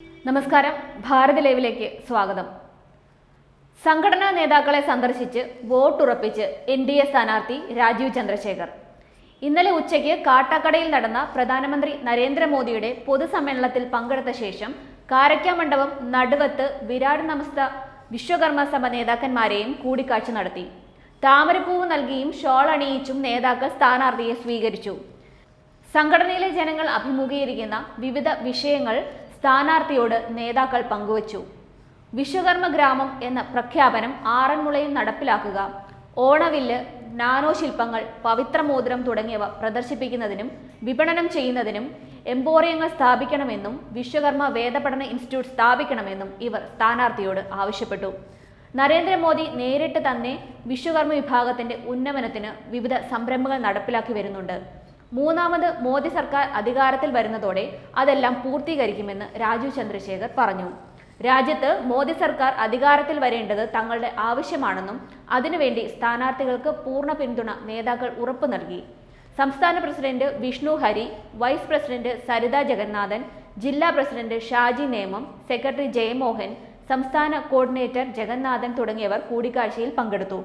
നമസ്കാരം, ഭാരത് ലൈവിലേക്ക് സ്വാഗതം. സംഘടനാ നേതാക്കളെ സന്ദർശിച്ച് വോട്ടുറപ്പിച്ച് NDA സ്ഥാനാർത്ഥി രാജീവ് ചന്ദ്രശേഖർ. ഇന്നലെ ഉച്ചയ്ക്ക് കാട്ടാക്കടയിൽ നടന്ന പ്രധാനമന്ത്രി നരേന്ദ്രമോദിയുടെ പൊതുസമ്മേളനത്തിൽ പങ്കെടുത്ത ശേഷം കാരയ്ക്കാമണ്ഡപം, നടുവത്ത്, വിരാട് നമസ്ത വിശ്വകർമ്മ സഭ നേതാക്കന്മാരെയും കൂടിക്കാഴ്ച നടത്തി. താമരപ്പൂവ് നൽകിയും ഷോൾ അണിയിച്ചും നേതാക്കൾ സ്ഥാനാർത്ഥിയെ സ്വീകരിച്ചു. സംഘടനയിലെ ജനങ്ങൾ അഭിമുഖീകരിക്കുന്ന വിവിധ വിഷയങ്ങൾ സ്ഥാനാർത്ഥിയോട് നേതാക്കൾ പങ്കുവച്ചു. വിശ്വകർമ്മ ഗ്രാമം എന്ന പ്രഖ്യാപനം ആറന്മുളയിൽ നടപ്പിലാക്കുക, ഓണവില്ല്, നാനോ ശില്പങ്ങൾ, പവിത്രമോതിരം തുടങ്ങിയവ പ്രദർശിപ്പിക്കുന്നതിനും വിപണനം ചെയ്യുന്നതിനും എംപോറിയങ്ങൾ സ്ഥാപിക്കണമെന്നും വിശ്വകർമ്മ വേദപഠന ഇൻസ്റ്റിറ്റ്യൂട്ട് സ്ഥാപിക്കണമെന്നും ഇവർ സ്ഥാനാർത്ഥിയോട് ആവശ്യപ്പെട്ടു. നരേന്ദ്രമോദി നേരിട്ട് തന്നെ വിശ്വകർമ്മ വിഭാഗത്തിന്റെ ഉന്നമനത്തിന് വിവിധ സംരംഭങ്ങൾ നടപ്പിലാക്കി വരുന്നുണ്ട്. മൂന്നാമത് മോദി സർക്കാർ അധികാരത്തിൽ വരുന്നതോടെ അതെല്ലാം പൂർത്തീകരിക്കുമെന്ന് രാജീവ് ചന്ദ്രശേഖർ പറഞ്ഞു. രാജ്യത്ത് മോദി സർക്കാർ അധികാരത്തിൽ വരേണ്ടത് തങ്ങളുടെ ആവശ്യമാണെന്നും അതിനുവേണ്ടി സ്ഥാനാർത്ഥികൾക്ക് പൂർണ്ണ പിന്തുണ നേതാക്കൾ ഉറപ്പു നൽകി. സംസ്ഥാന president Vishnu Hari, vice president Saritha Jagannathan, ജില്ലാ പ്രസിഡന്റ് ഷാജി നേമം, സെക്രട്ടറി ജയമോഹൻ, സംസ്ഥാന കോർഡിനേറ്റർ ജഗന്നാഥൻ തുടങ്ങിയവർ കൂടിക്കാഴ്ചയിൽ പങ്കെടുത്തു.